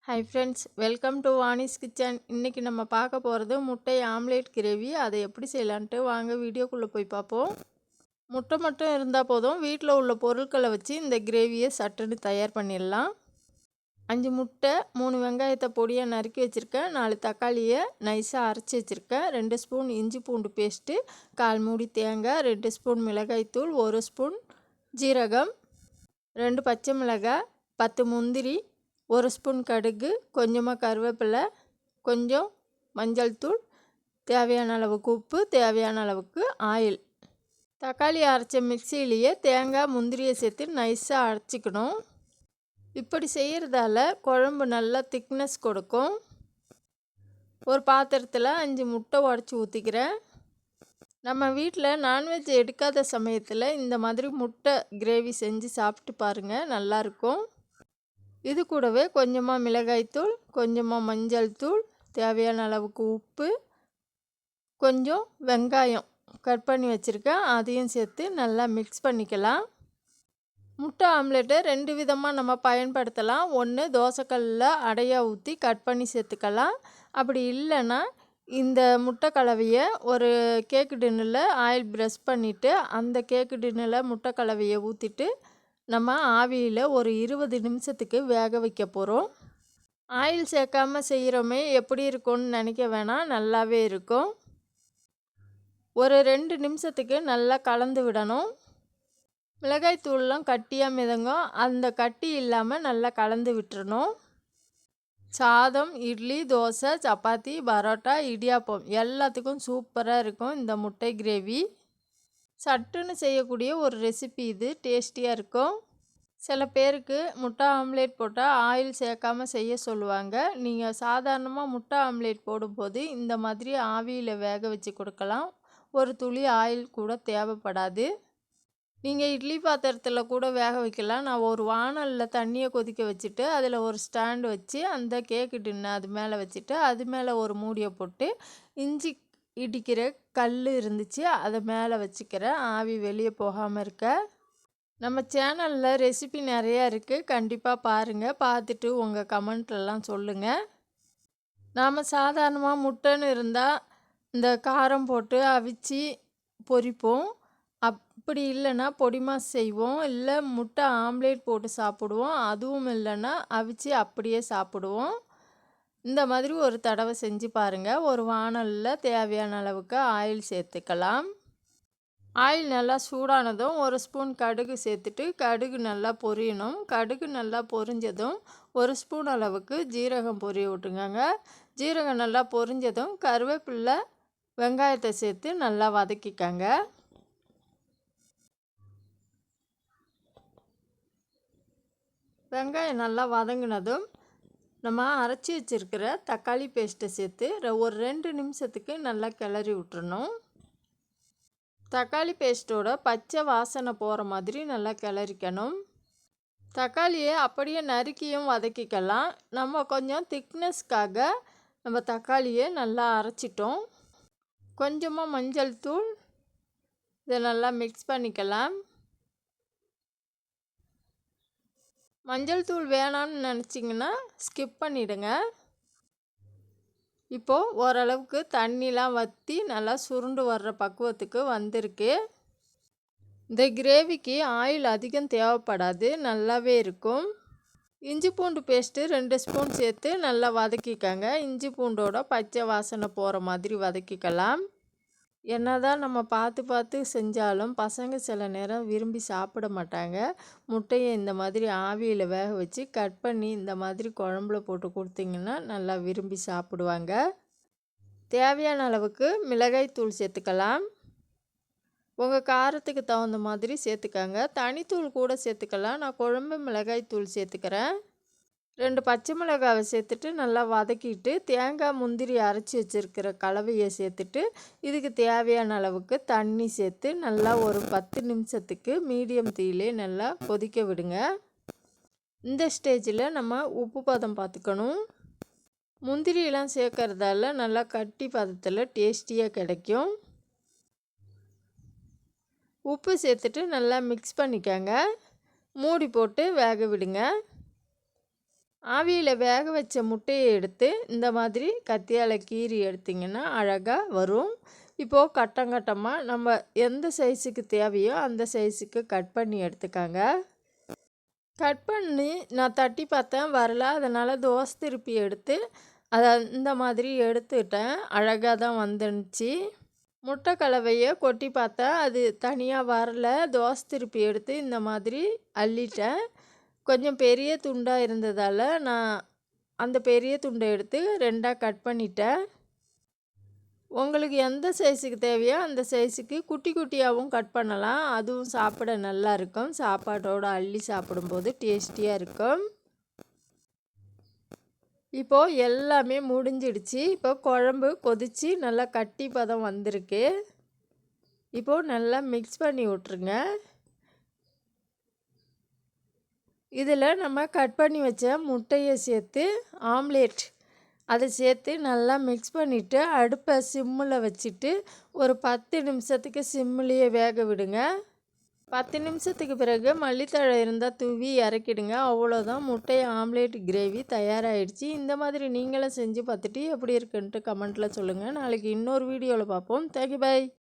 Hi friends, welcome to Vani's kitchen. இன்றைக்கி நம்ம பார்க்க போகிறது முட்டை ஆம்லேட் கிரேவி. அதை எப்படி செய்யலான்ட்டு வாங்க வீடியோக்குள்ளே போய் பார்ப்போம். முட்டை மட்டும் இருந்தால் போதும், வீட்டில் உள்ள பொருட்களை வச்சு இந்த கிரேவியை சட்டுன்னு தயார் பண்ணிடலாம். 5 முட்டை, 3 வெங்காயத்தை பொடியாக நறுக்கி வச்சுருக்கேன், 4 தக்காளியை நைஸாக அரைச்சி வச்சுருக்கேன், 2 ஸ்பூன் இஞ்சி பூண்டு பேஸ்ட்டு, 1/4 மூடி தேங்காய், 2 ஸ்பூன் மிளகாய்த்தூள், 1 ஸ்பூன் ஜீரகம், 2 பச்சை மிளகாய், 10 முந்திரி, 1 ஸ்பூன் கடுகு, கொஞ்சமாக கருவேப்பிலை, கொஞ்சம் மஞ்சள் தூள், தேவையான அளவுக்கு உப்பு, தேவையான அளவுக்கு ஆயில். தக்காளி அரைச்ச மிக்சியிலேயே தேங்காய் முந்திரியை சேர்த்து நைஸாக அரைச்சிக்கணும். இப்படி செய்கிறதால குழம்பு நல்லா திக்னஸ் கொடுக்கும். ஒரு பாத்திரத்தில் 5 முட்டை உடச்சி ஊற்றிக்கிறேன். நம்ம வீட்டில் நான்வெஜ் எடுக்காத சமயத்தில் இந்த மாதிரி முட்டை கிரேவி செஞ்சு சாப்பிட்டு பாருங்கள், நல்லாயிருக்கும். இது கூடவே கொஞ்சமாக மிளகாய்த்தூள், கொஞ்சமாக மஞ்சள் தூள், தேவையான அளவுக்கு உப்பு, கொஞ்சம் வெங்காயம் கட் பண்ணி வச்சுருக்கேன், அதையும் சேர்த்து நல்லா மிக்ஸ் பண்ணிக்கலாம். முட்டை ஆம்லேட்டை 2 விதமாக நம்ம பயன்படுத்தலாம். ஒன்று, தோசைக்கல்லில் அடையாக ஊற்றி கட் பண்ணி சேர்த்துக்கலாம். அப்படி இல்லைன்னா இந்த முட்டை கலவையை ஒரு கேக்கு டின்னில் ஆயில் ப்ரெஷ் பண்ணிவிட்டு அந்த கேக்கு டின்னில் முட்டை கலவையை ஊற்றிட்டு நம்ம ஆவியில் ஒரு 20 நிமிஷத்துக்கு வேக வைக்க போகிறோம். ஆயில் சேர்க்காமல் செய்கிறோமே, எப்படி இருக்கும்னு நினைக்க வேணாம், நல்லாவே இருக்கும். ஒரு 2 நிமிஷத்துக்கு நல்லா கலந்து விடணும். மிளகாய் தூள்லாம் கட்டியாக மிதங்கும், அந்த கட்டி இல்லாமல் நல்லா கலந்து விட்டுறணும். சாதம், இட்லி, தோசை, சப்பாத்தி, பரோட்டா, இடியாப்பம் எல்லாத்துக்கும் சூப்பராக இருக்கும் இந்த முட்டை கிரேவி. சட்டுன்னு செய்யக்கூடிய ஒரு ரெசிபி இது, டேஸ்டியாக இருக்கும். சில பேருக்கு முட்டை ஆம்லேட் போட்டால் ஆயில் சேர்க்காமல் செய்ய சொல்லுவாங்க. நீங்கள் சாதாரணமாக முட்டை ஆம்லேட் போடும்போது இந்த மாதிரி ஆவியில் வேக வச்சு கொடுக்கலாம். ஒரு துளி ஆயில் கூட தேவைப்படாது. நீங்கள் இட்லி பாத்திரத்தில் கூட வேக வைக்கலாம். நான் ஒரு வாணலில் தண்ணியை கொதிக்க வச்சுட்டு அதில் ஒரு ஸ்டாண்டு வச்சு அந்த கேக்கு டின்னை அது மேலே வச்சுட்டு அது மேலே ஒரு மூடியை போட்டு இஞ்சி இடிக்கிற கல் இருந்துச்சு அதை மேலே வச்சுக்கிறேன், ஆவி வெளியே போகாமல் இருக்க. நம்ம சேனலில் ரெசிபி நிறையா இருக்குது, கண்டிப்பாக பாருங்கள். பார்த்துட்டு உங்கள் கமெண்ட்லலாம் சொல்லுங்கள். நாம் சாதாரணமாக முட்டைன்னு இருந்தால் இந்த காரம் போட்டு அவிச்சு பொரிப்போம். அப்படி இல்லைன்னா பொடி மாஸ் செய்வோம், இல்லை முட்டை ஆம்லேட் போட்டு சாப்பிடுவோம். அதுவும் இல்லைன்னா அவிச்சு அப்படியே சாப்பிடுவோம். இந்த மாதிரி ஒரு தடவை செஞ்சு பாருங்கள். ஒரு வாணலில் தேவையான அளவுக்கு ஆயில் சேர்த்துக்கலாம். ஆயில் நல்லா சூடானதும் 1 ஸ்பூன் கடுகு சேர்த்துட்டு கடுகு நல்லா பொரியணும். கடுகு நல்லா பொரிஞ்சதும் 1 ஸ்பூன் அளவுக்கு ஜீரகம் பொரிய விட்டுங்க. ஜீரகம் நல்லா பொரிஞ்சதும் கருவேப்பிலை, வெங்காயத்தை சேர்த்து நல்லா வதக்கிக்கங்க. வெங்காயம் நல்லா வதங்கினதும் நம்ம அரைச்சி வச்சுருக்கிற தக்காளி பேஸ்ட்டை சேர்த்து ஒரு 2 நிமிஷத்துக்கு நல்லா கிளறி விட்டுறணும். தக்காளி பேஸ்ட்டோட பச்சை வாசனை போகிற மாதிரி நல்லா கிளறிக்கணும். தக்காளியை அப்படியே நறுக்கியும் வதக்கிக்கலாம். நம்ம கொஞ்சம் திக்னஸ்க்காக நம்ம தக்காளியை நல்லா அரைச்சிட்டோம். கொஞ்சமாக மஞ்சள் தூள், இதை நல்லா மிக்ஸ் பண்ணிக்கலாம். மஞ்சள் தூள் வேணாம்னு நினச்சிங்கன்னா ஸ்கிப் பண்ணிவிடுங்க. இப்போது ஓரளவுக்கு தண்ணிலாம் வற்றி நல்லா சுருண்டு வர்ற பக்குவத்துக்கு வந்திருக்கு. இந்த கிரேவிக்கு ஆயில் அதிகம் தேவைப்படாது, நல்லாவே இருக்கும். இஞ்சி பூண்டு பேஸ்ட்டு 2 ஸ்பூன் சேர்த்து நல்லா வதக்கிக்கங்க. இஞ்சி பூண்டோட பச்சை வாசனை போகிற மாதிரி வதக்கிக்கலாம். என்னதான் நம்ம பார்த்து செஞ்சாலும் பசங்க சில நேரம் விரும்பி சாப்பிட மாட்டாங்க. முட்டையை இந்த மாதிரி ஆவியில் வேக வச்சு கட் பண்ணி இந்த மாதிரி குழம்புல போட்டு கொடுத்தீங்கன்னா நல்லா விரும்பி சாப்பிடுவாங்க. தேவையான அளவுக்கு மிளகாய் தூள் சேர்த்துக்கலாம். உங்கள் காரத்துக்கு தகுந்த மாதிரி சேர்த்துக்கங்க. தனித்தூள் கூட சேர்த்துக்கலாம், நான் குழம்பு மிளகாய் தூள் சேர்த்துக்கிறேன். 2 பச்சை மிளகாவை சேர்த்துட்டு நல்லா வதக்கிட்டு தேங்காய் முந்திரி அரைச்சி வச்சுருக்கிற கலவையை சேர்த்துட்டு இதுக்கு தேவையான அளவுக்கு தண்ணி சேர்த்து நல்லா ஒரு 10 நிமிஷத்துக்கு மீடியம் தீயிலே நல்லா கொதிக்க விடுங்க. இந்த ஸ்டேஜில் நம்ம உப்பு பதம் பார்த்துக்கணும். முந்திரியெல்லாம் சேர்க்கறதால நல்லா கட்டி பதத்தில் டேஸ்டியாக கிடைக்கும். உப்பு சேர்த்துட்டு நல்லா மிக்ஸ் பண்ணிக்கங்க. மூடி போட்டு வேக விடுங்க. ஆவியில் வேக வச்ச முட்டையை எடுத்து இந்த மாதிரி கத்தியால் கீறி எடுத்திங்கன்னா அழகாக வரும். இப்போது கட்டம் கட்டமாக நம்ம எந்த சைஸுக்கு தேவையோ அந்த சைஸுக்கு கட் பண்ணி எடுத்துக்காங்க. கட் பண்ணி நான் தட்டி பார்த்தேன் வரல, அதனால் தோசை திருப்பி எடுத்து அதை இந்த மாதிரி எடுத்துக்கிட்டேன். அழகாக தான் வந்துருந்துச்சு. முட்டை கலவையை கொட்டி பார்த்தேன், அது தனியாக வரல. தோசை திருப்பி எடுத்து இந்த மாதிரி அள்ளிட்டேன். கொஞ்சம் பெரிய துண்டாக இருந்ததால் நான் அந்த பெரிய துண்டை எடுத்து 2ஆக கட் பண்ணிட்டேன். உங்களுக்கு எந்த சைஸுக்கு தேவையோ அந்த சைஸுக்கு குட்டி குட்டியாகவும் கட் பண்ணலாம். அதுவும் சாப்பிட நல்லா இருக்கும். சாப்பாட்டோடு அள்ளி சாப்பிடும்போது டேஸ்டியாக இருக்கும். இப்போது எல்லாமே முடிஞ்சிடுச்சு. இப்போ குழம்பு கொதித்து நல்லா கட்டி பதம் வந்திருக்கு. இப்போது நல்லா மிக்ஸ் பண்ணி விட்ருங்க. இதில் நம்ம கட் பண்ணி வச்ச முட்டையை சேர்த்து ஆம்லேட் அதை சேர்த்து நல்லா மிக்ஸ் பண்ணிவிட்டு அடுப்பை சிம்மில் வச்சுட்டு ஒரு 10 நிமிஷத்துக்கு சிம்மிலேயே வேக விடுங்க. 10 நிமிஷத்துக்கு பிறகு மல்லித்தழை இருந்தால் தூவி இறக்கிடுங்க. அவ்வளோதான், முட்டை ஆம்லேட் கிரேவி தயாராகிடுச்சு. இந்த மாதிரி நீங்களும் செஞ்சு பார்த்துட்டு எப்படி இருக்குன்ட்டு கமெண்ட்டில் சொல்லுங்கள். நாளைக்கு இன்னொரு வீடியோவில் பார்ப்போம். Thank you, by.